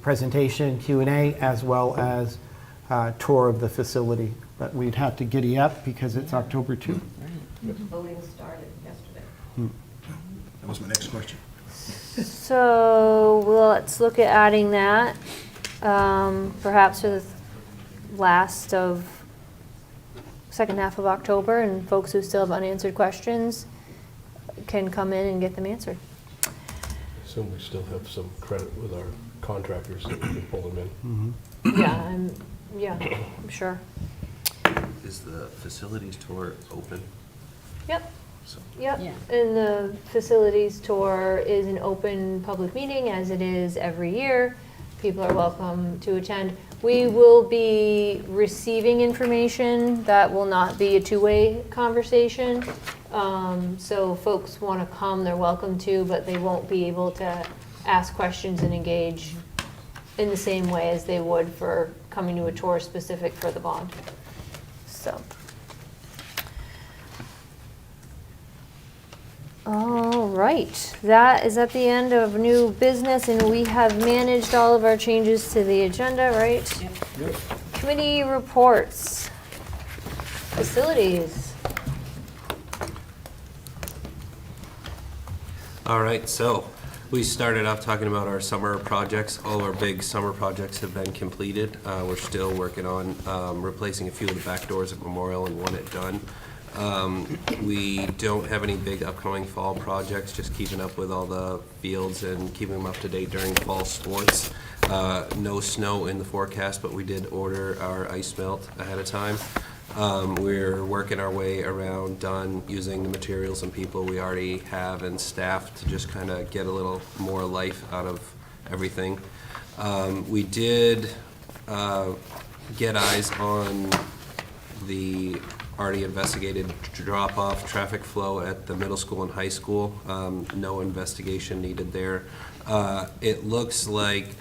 presentation, Q&A, as well as tour of the facility. But we'd have to giddy up because it's October 2. Voting started yesterday. That was my next question. So well, let's look at adding that, perhaps for the second half of October, and folks who still have unanswered questions can come in and get them answered. I assume we still have some credit with our contractors that we can pull them in. I'm sure. Is the facilities tour open? Yep. So Yep, Yeah. and the facilities tour is an open public meeting, as it is every year. People are welcome to attend. We will be receiving information. That will not be a two-way conversation. So folks want to come, they're welcome to, but they won't be able to ask questions and engage in the same way as they would for coming to a tour specific for the bond. So. All right, that is at the end of new business, and we have managed all of our changes to the agenda, right? Yep. Committee reports. Facilities. All right, so we started off talking about our summer projects. All of our big summer projects have been completed. We're still working on replacing a few of the back doors at Memorial and want it done. We don't have any big upcoming fall projects, just keeping up with all the fields and keeping them up to date during fall sports. No snow in the forecast, but we did order our ice melt ahead of time. We're working our way around done using the materials and people we already have and staff to just kind of get a little more life out of everything. We did get eyes on the already investigated drop-off traffic flow at the middle school and high school. No investigation needed there. It looks like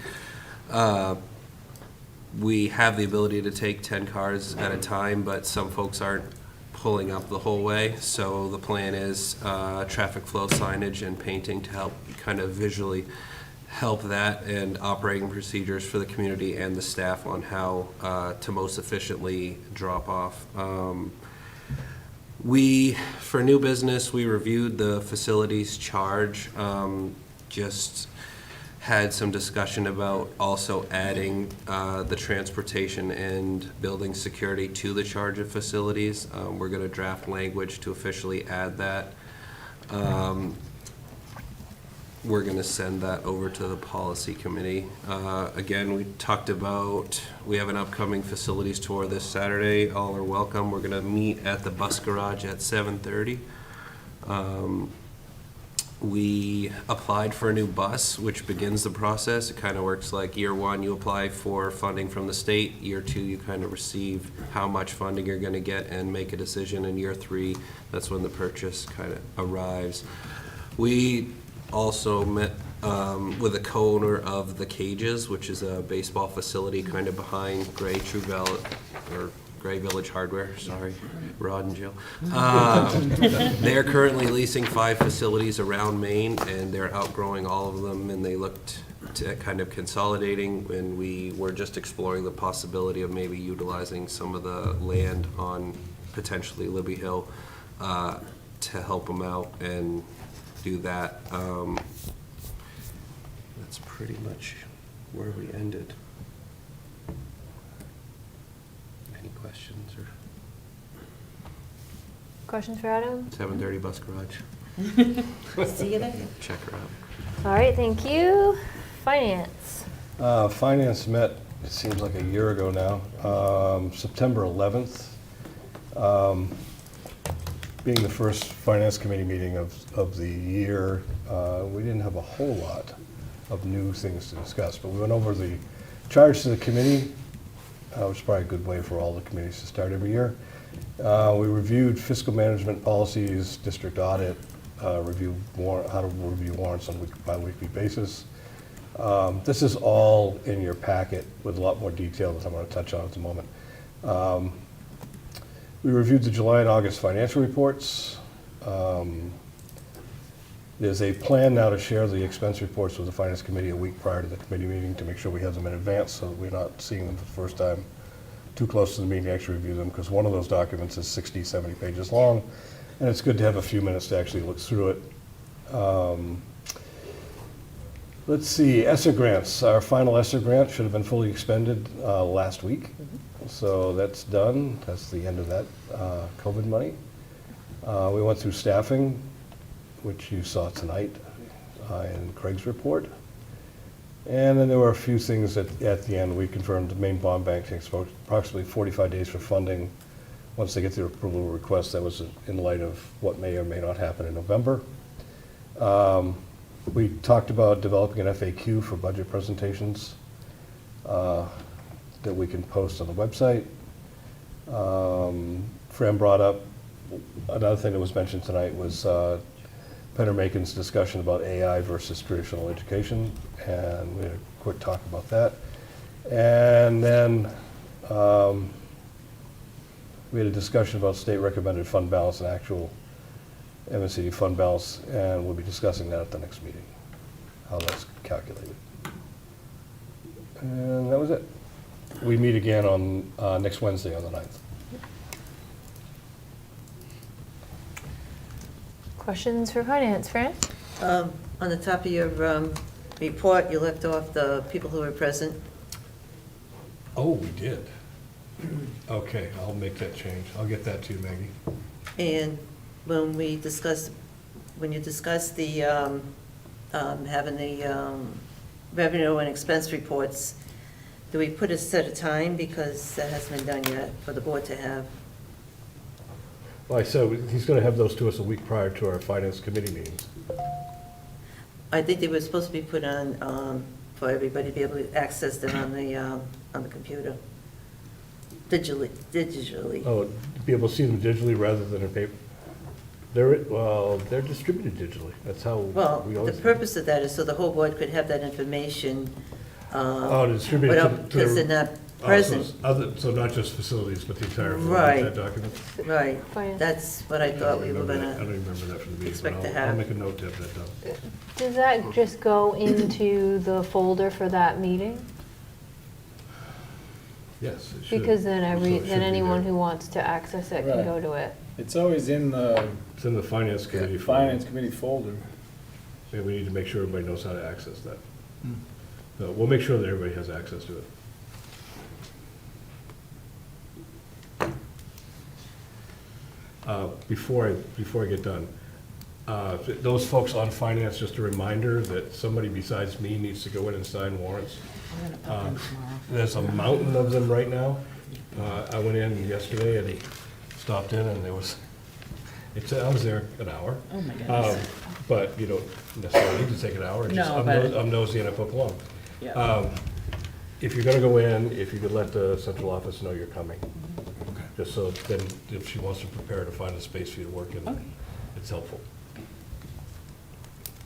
we have the ability to take 10 cars at a time, but some folks aren't pulling up the whole way. So the plan is traffic flow signage and painting to help kind of visually help that, and operating procedures for the community and the staff on how to most efficiently drop off. For new business, we reviewed the facilities charge, just had some discussion about also adding the transportation and building security to the charge of facilities. We're going to draft language to officially add that. We're going to send that over to the policy committee. Again, we talked about, we have an upcoming facilities tour this Saturday. All are welcome. We're going to meet at the bus garage at 7:30. We applied for a new bus, which begins the process. It kind of works like year one, you apply for funding from the state. Year two, you kind of receive how much funding you're going to get and make a decision. In year three, that's when the purchase kind of arrives. We also met with a co-owner of the Cages, which is a baseball facility kind of behind Gray Village Hardware, sorry, Rod and Jill. They're currently leasing 5 facilities around Maine, and they're outgrowing all of them, and they looked to kind of consolidating, and we were just exploring the possibility of maybe utilizing some of the land on potentially Libby Hill to help them out and do that. That's pretty much where we ended. Any questions or? Questions for Adam? 7:30 bus garage. See you there. Check her out. All right, thank you. Finance. Finance met, it seems like a year ago now, September 11th. Being the first finance committee meeting of the year, we didn't have a whole lot of new things to discuss, but we went over the charge to the committee, which is probably a good way for all the committees to start every year. We reviewed fiscal management policies, district audit, how to review warrants on a bi-weekly basis. This is all in your packet with a lot more detail that I'm going to touch on at the moment. We reviewed the July and August financial reports. There's a plan now to share the expense reports with the Finance Committee a week prior to the committee meeting to make sure we have them in advance so that we're not seeing them for the first time too close to the meeting to actually review them, because one of those documents is 60, 70 pages long, and it's good to have a few minutes to actually look through it. Let's see, ESSER grants. Our final ESSER grant should have been fully expended last week, so that's done. That's the end of that COVID money. We went through staffing, which you saw tonight in Craig's report. And then there were a few things at the end. We confirmed the main bond bank takes approximately 45 days for funding. Once they get their approval request, that was in light of what may or may not happen in November. We talked about developing an FAQ for budget presentations that we can post on the website. Fran brought up another thing that was mentioned tonight was Penner Macon's discussion about AI versus traditional education, and we had a quick talk about that. And then we had a discussion about state recommended fund balance and actual MSCD fund balance, and we'll be discussing that at the next meeting, how that's calculated. And that was it. We meet again on next Wednesday on the 9th. Questions for finance, Fran? On the top of your report, you left off the people who were present. Oh, we did. Okay, I'll make that change. I'll get that to you, Maggie. And when you discussed the, having the revenue and expense reports, do we put a set of time, because that hasn't been done yet, for the board to have? Well, I said, he's going to have those to us a week prior to our finance committee meetings. I think they were supposed to be put on, for everybody to be able to access them on the computer, digitally. Oh, to be able to see them digitally rather than in paper? They're distributed digitally. That's how Well, we the always. purpose of that is so the whole board could have that information. To distribute it to. Because they're not Oh, present. So not just facilities, but the entire, Right. that document? Right, Finance. that's what I thought we were I don't gonna, remember that from the meeting, expect but to I'll have. make a note to have that done. Does that just go into the folder for that meeting? Yes, it should. Because then So it should then be anyone there. who wants to access it can Right. go to it. It's always in the It's in the finance committee. folder. finance committee folder. And we need to make sure everybody knows how to access that. So we'll make sure that everybody has access to it. Before I get done, those folks on finance, just a reminder that somebody besides me needs to go in and sign warrants. There's a mountain of them right now. I went in yesterday and stopped in and there was, I was there an hour. Oh, my goodness. But you don't necessarily need to take an hour. Just- No, I'm but- I'm nosy and I poke along. Yeah. If you're gonna go in, if you could let the central office know you're coming, Okay. just so then if she wants to prepare to find a space for you to work in, Okay. it's helpful.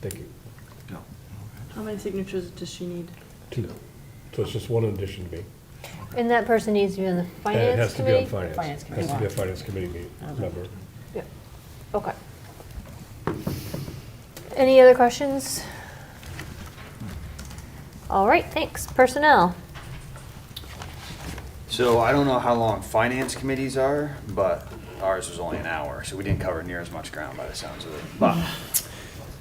Thank you. No. How many signatures does she need? Two. So it's just one addition to me. And that person needs to be on the And it finance has to be on committee? finance. Finance committee. Has to be a finance committee Okay. member. Yeah, okay. Any other questions? All right, thanks. Personnel. So I don't know how long finance committees are, but ours was only an hour, so we didn't cover near as much ground by the sounds of it. But,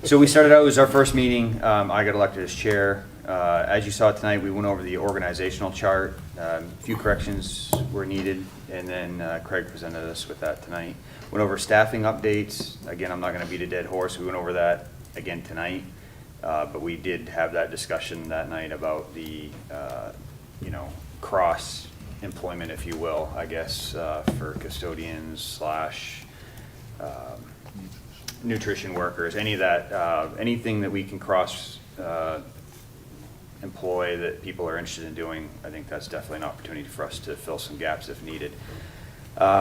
so we started out, it was our first meeting, I got elected as chair. As you saw tonight, we went over the organizational chart, a few corrections were needed, and then Craig presented us with that tonight. Went over staffing updates, again, I'm not gonna beat a dead horse, we went over that again tonight. But we did have that discussion that night about the, cross employment, if you will, I guess, for custodians / nutrition workers, any of that, anything that we can cross employ that people are interested in doing, I think that's definitely an opportunity for us to fill some gaps if needed.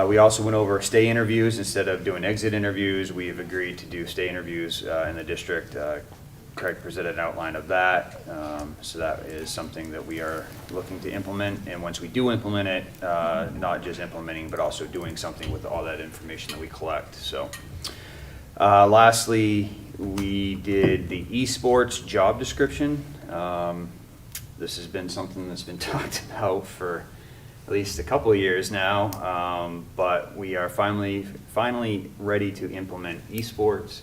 We also went over stay interviews. Instead of doing exit interviews, we've agreed to do stay interviews in the district. Craig presented an outline of that, so that is something that we are looking to implement. And once we do implement it, not just implementing, but also doing something with all that information that we collect. So, lastly, we did the esports job description. This has been something that's been talked about for at least a couple of years now, but we are finally ready to implement esports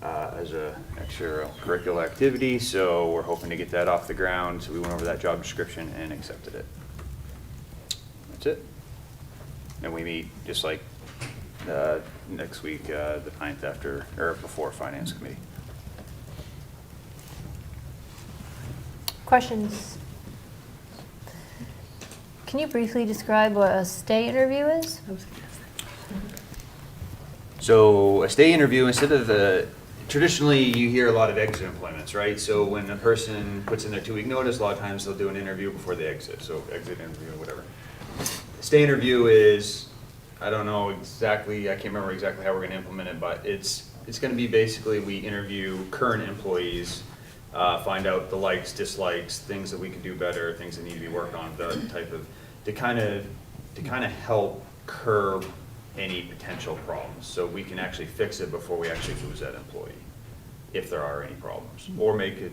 as a extracurricular activity, so we're hoping to get that off the ground. So we went over that job description and accepted it. That's it. And we meet just like next week, the 9th after, or before Finance Committee. Questions? Can you briefly describe what a stay interview is? I was gonna ask that. So a stay interview, instead of traditionally you hear a lot of exit employments, right? So when a person puts in their 2-week notice, a lot of times they'll do an interview before they exit, so exit interview, whatever. Stay interview is, I don't know exactly, I can't remember exactly how we're gonna implement it, but it's gonna be basically we interview current employees, find out the likes, dislikes, things that we can do better, things that need to be worked on, the type of, to kind of help curb any potential problems, so we can actually fix it before we actually lose that employee, if there are any problems, or make it,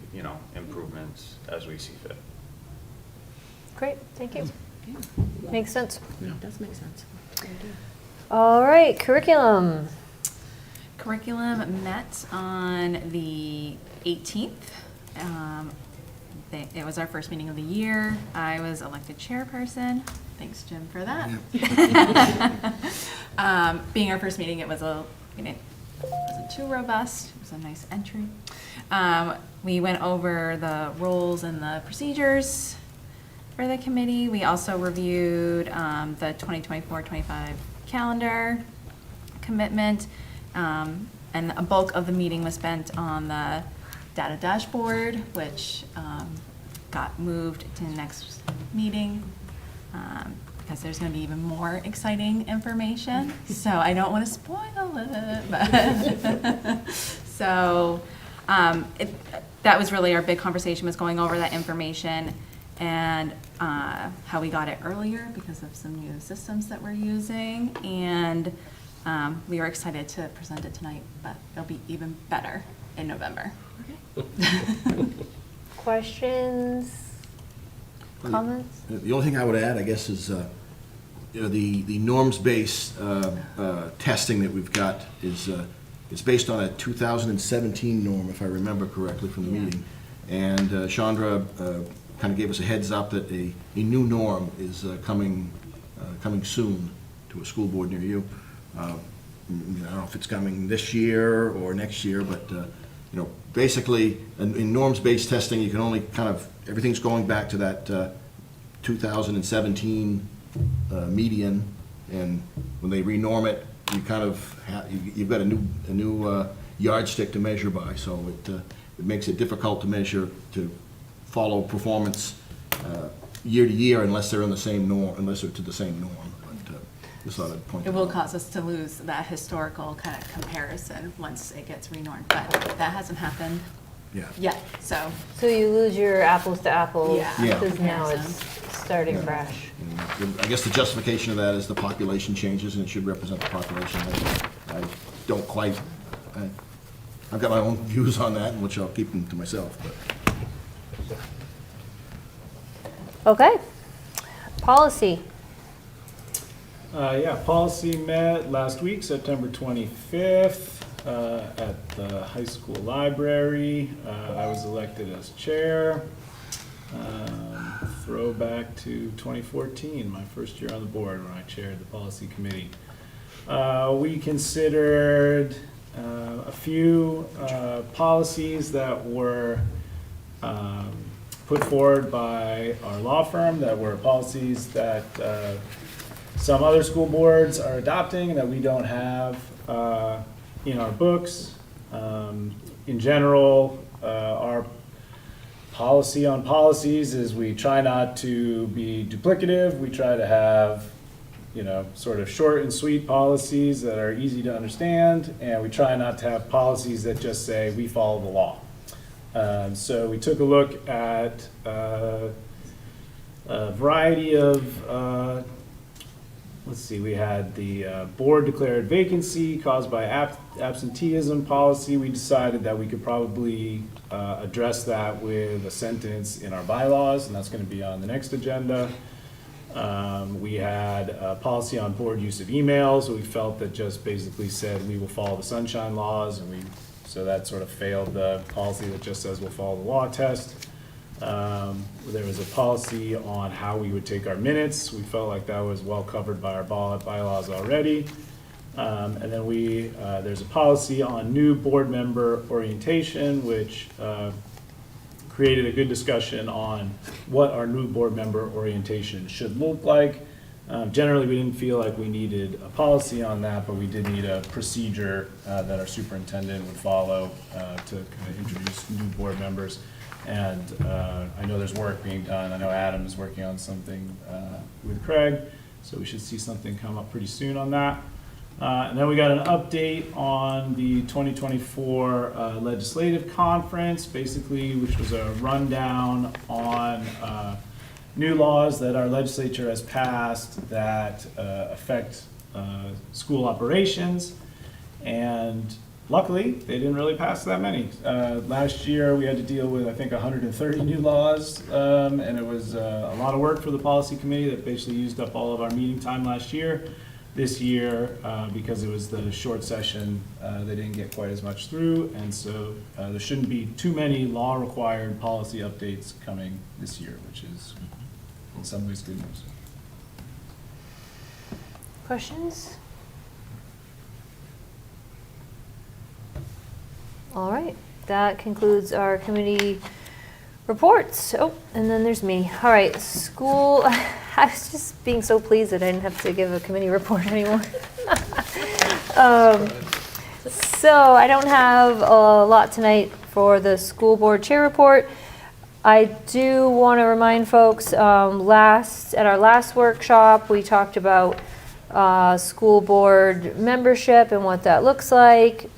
improvements as we see fit. Great, thank you. Yeah, Makes sense. it does make sense. Good idea. All right, curriculum. Curriculum met on the 18th. It was our first meeting of the year. I was elected chairperson. Thanks, Jim, for that. Being our first meeting, it wasn't too robust. It was a nice entry. We went over the roles and the procedures for the committee. We also reviewed the 2024-25 calendar commitment, and a bulk of the meeting was spent on the data dashboard, which got moved to the next meeting because there's going to be even more exciting information. So I don't want to spoil it, but so that was really our big conversation, was going over that information and how we got it earlier because of some new systems that we're using, and we are excited to present it tonight, but it'll be even better in November. Questions? Comments? The only thing I would add, I guess, is, the norms-based testing that we've got is, it's based on a 2017 norm, if I remember correctly from the Yeah. meeting. And Chandra kind of gave us a heads up that a new norm is coming soon to a school board near you. I don't know if it's coming this year or next year, but basically, in norms-based testing, you can only everything's going back to that 2017 median, and when they renorm it, you you've got a new yardstick to measure by, so it makes it difficult to measure, to follow performance year to year unless they're in the same norm, unless they're to the same norm. But just thought I'd point It that will out. cause us to lose that historical kind of comparison once it gets renormed, but that hasn't happened Yeah. yet, so. So you lose your apples to apples Yeah. Yeah. because now Comparison. it's starting fresh. And I guess the justification of that is the population changes, and it should represent the population. I don't quite, I've got my own views on that, which I'll keep them to myself, but. Okay. Policy. Yeah, policy met last week, September 25th, at the high school library. I was elected as chair. Throwback to 2014, my first year on the board when I chaired the policy committee. We considered a few policies that were put forward by our law firm, that were policies that some other school boards are adopting that we don't have in our books. In general, our policy on policies is we try not to be duplicative. We try to have, sort of short and sweet policies that are easy to understand, and we try not to have policies that just say we follow the law. So we took a look at a variety of let's see, we had the board declared vacancy caused by absenteeism policy. We decided that we could probably address that with a sentence in our bylaws, and that's going to be on the next agenda. We had a policy on board use of emails. We felt that just basically said we will follow the sunshine laws, and so that sort of failed the policy that just says we'll follow the law test. There was a policy on how we would take our minutes. We felt like that was well covered by our bylaws already. And then there's a policy on new board member orientation, which created a good discussion on what our new board member orientation should look like. Generally, we didn't feel like we needed a policy on that, but we did need a procedure that our superintendent would follow to kind of introduce new board members. And I know there's work being done. I know Adam is working on something with Craig, so we should see something come up pretty soon on that. And then we got an update on the 2024 legislative conference, basically, which was a rundown on new laws that our legislature has passed that affect school operations. And luckily, they didn't really pass that many. Last year, we had to deal with, I think, 130 new laws, and it was a lot of work for the policy committee that basically used up all of our meeting time last year. This year, because it was the short session, they didn't get quite as much through, and so there shouldn't be too many law-required policy updates coming this year, which is in some ways good news. Questions? All right, that concludes our committee reports. Oh, and then there's me. All right, school, I was just being so pleased that I didn't have to give a committee report anymore. So I don't have a lot tonight for the school board chair report. I do want to remind folks, at our last workshop, we talked about school board membership and what that looks like.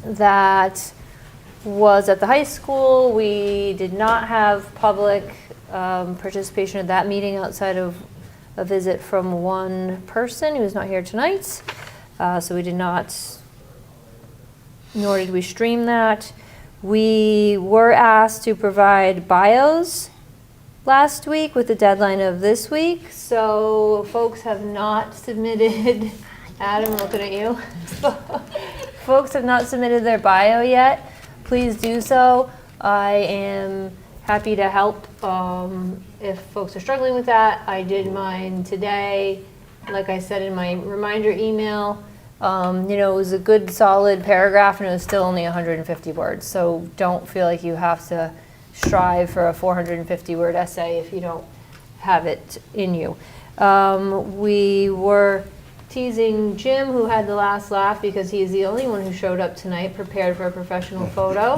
That was at the high school. We did not have public participation at that meeting outside of a visit from one person who is not here tonight. So we did not, nor did we stream that. We were asked to provide bios last week with the deadline of this week. So folks have not submitted, Adam, looking at you. Folks have not submitted their bio yet. Please do so. I am happy to help if folks are struggling with that. I did mine today. Like I said in my reminder email, it was a good solid paragraph and it was still only 150 words. So don't feel like you have to strive for a 450 word essay if you don't have it in you. We were teasing Jim, who had the last laugh because he's the only one who showed up tonight prepared for a professional photo.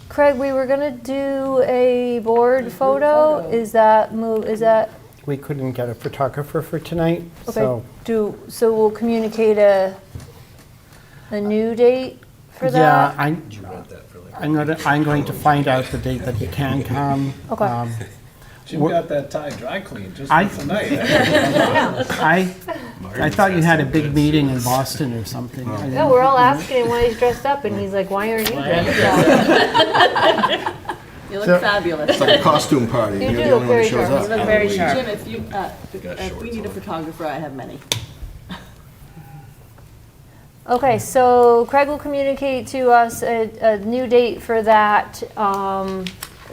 Craig, we were gonna do a board photo. Is that We couldn't get a photographer for tonight, okay? so. So we'll communicate a new date for that. Yeah, I'm going to find out the date that he can come. Okay. Jim got that tie dry cleaned just I- for tonight. I thought you had a big meeting in Boston or something. No, we're all asking him why he's dressed up, and he's like, "Why aren't you dressed up?" You look So- fabulous. It's like a costume party. You You're do the look only one very that shows sharp. up. You look very Halloween. sharp. Jim, if we need a photographer, I have many. Okay, so Craig will communicate to us a new date for that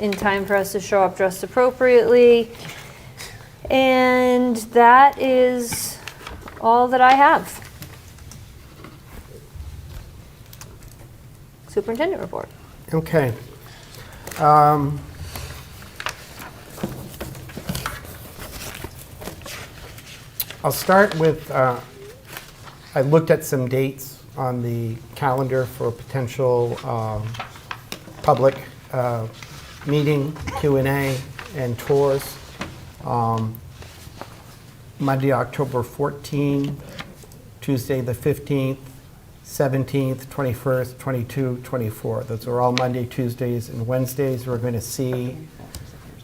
in time for us to show up dressed appropriately. And that is all that I have. Superintendent report. Okay. I'll start with, I looked at some dates on the calendar for potential public meeting, Q&A, and tours. Monday, October 14, Tuesday, the 15th, 17th, 21st, 22, 24. Those are all Monday, Tuesdays, and Wednesdays. We're going to see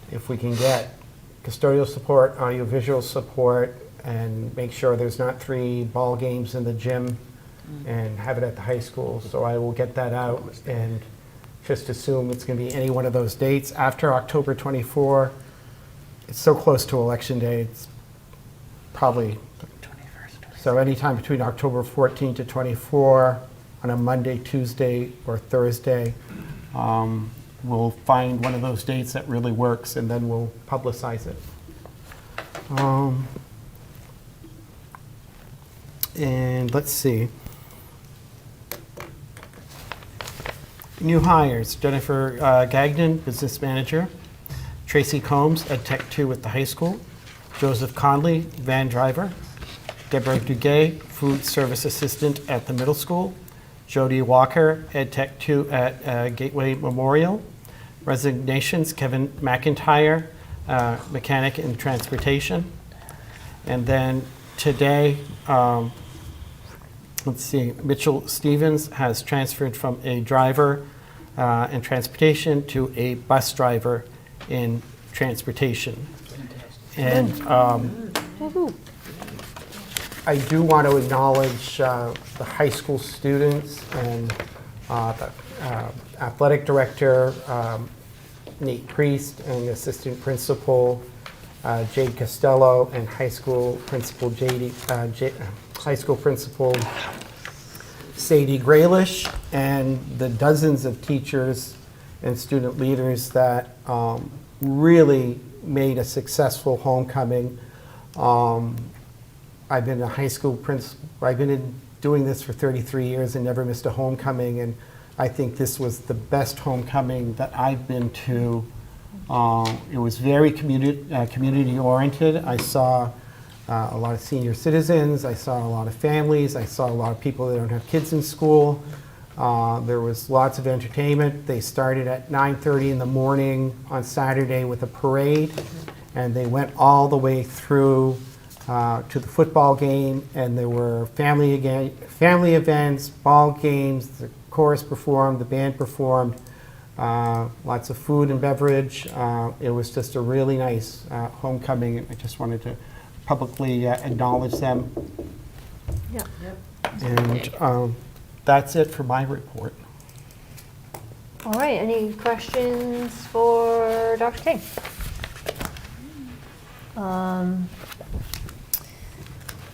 if we can get custodial support, audiovisual support, and make sure there's not 3 ball games in the gym and have it at the high school. So I will get that out and just assume it's going to be any one of those dates. After October 24, it's so close to Election Day, it's probably, so anytime between October 14 to 24, on a Monday, Tuesday, or Thursday, we'll find one of those dates that really works, and then we'll publicize it. And let's see. New hires, Jennifer Gagnon, Business Manager. Tracy Combs, Ed Tech 2 at the high school. Joseph Conley, Van Driver. Deborah Duguay, Food Service Assistant at the middle school. Jody Walker, Ed Tech 2 at Gateway Memorial. Resignations, Kevin McIntyre, Mechanic and Transportation. And then today, let's see, Mitchell Stevens has transferred from a driver in transportation to a bus driver in transportation. And I do want to acknowledge the high school students and the athletic director, Nate Priest, and assistant principal, Jade Costello, and high school principal high school principal Sadie Graylish, and the dozens of teachers and student leaders that really made a successful homecoming. I've been a high school principal. I've been doing this for 33 years and never missed a homecoming, and I think this was the best homecoming that I've been to. It was very community oriented. I saw a lot of senior citizens. I saw a lot of families. I saw a lot of people that don't have kids in school. There was lots of entertainment. They started at 9:30 in the morning on Saturday with a parade, and they went all the way through to the football game, and there were family events, ball games, the chorus performed, the band performed, lots of food and beverage. It was just a really nice homecoming, and I just wanted to publicly acknowledge them. Yeah. And that's it for my report. All right, any questions for Dr. King?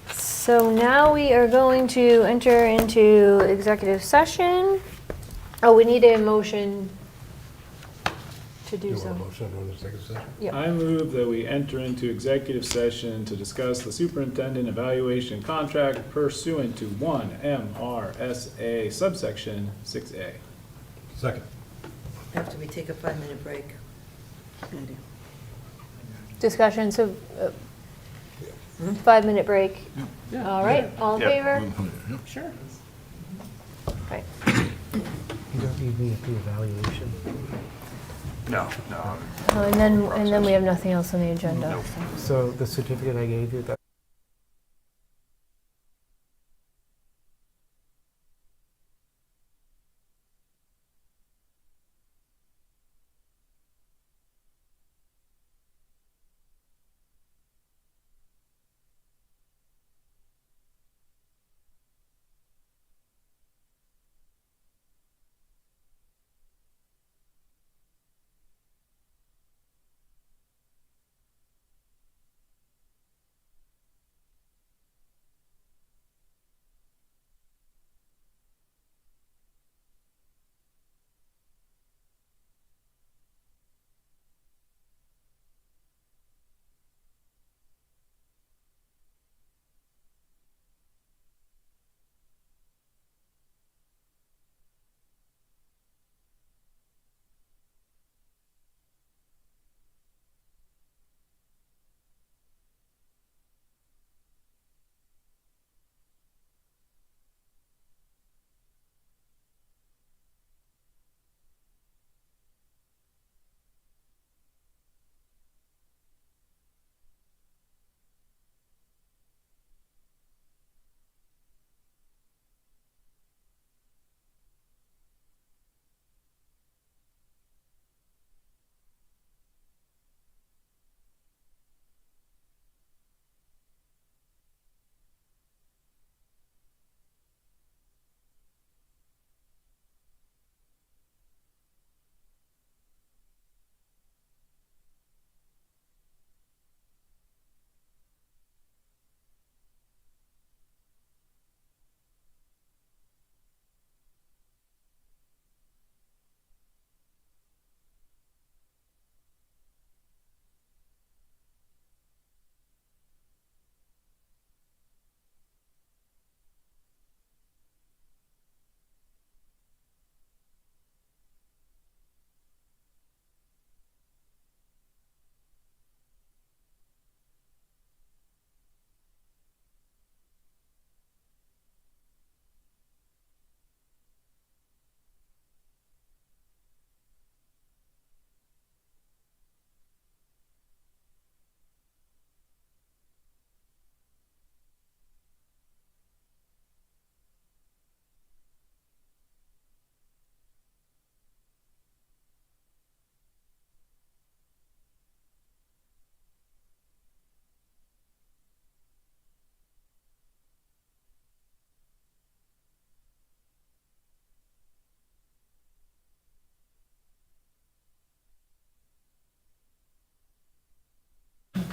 So now we are going to enter into executive session. Oh, we need a motion to do You so. want a motion to go into executive session? Yep. I move that we enter into executive session to discuss the superintendent evaluation contract pursuant to 1 MRSA subsection 6A. Second. After we take a 5-minute break. Discussion, so 5-minute break. All right, all in favor? Sure. Okay. You don't need me at the evaluation. No. And then we have nothing else on the agenda. So the certificate I gave you, that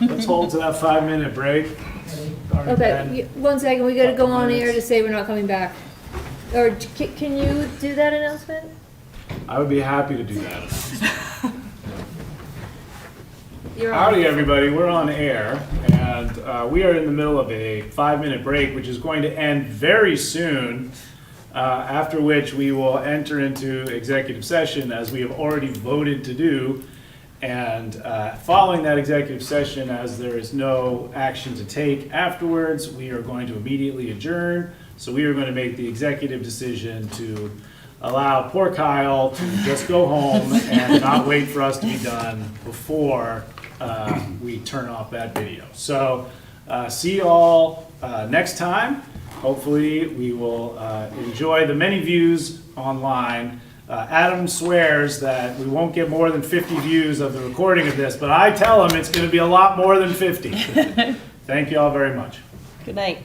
let's hold to that 5-minute break. Okay, one second, we gotta go on air to say we're not coming back. Or can you do that announcement? I would be happy to do that. You're on. Howdy, everybody. We're on air, and we are in the middle of a 5-minute break, which is going to end very soon, after which we will enter into executive session, as we have already voted to do. And following that executive session, as there is no action to take afterwards, we are going to immediately adjourn. So we are going to make the executive decision to allow poor Kyle to just go home and not wait for us to be done before we turn off that video. So see you all next time. Hopefully we will enjoy the many views online. Adam swears that we won't get more than 50 views of the recording of this, but I tell him it's going to be a lot more than 50. Thank you all very much. Good night.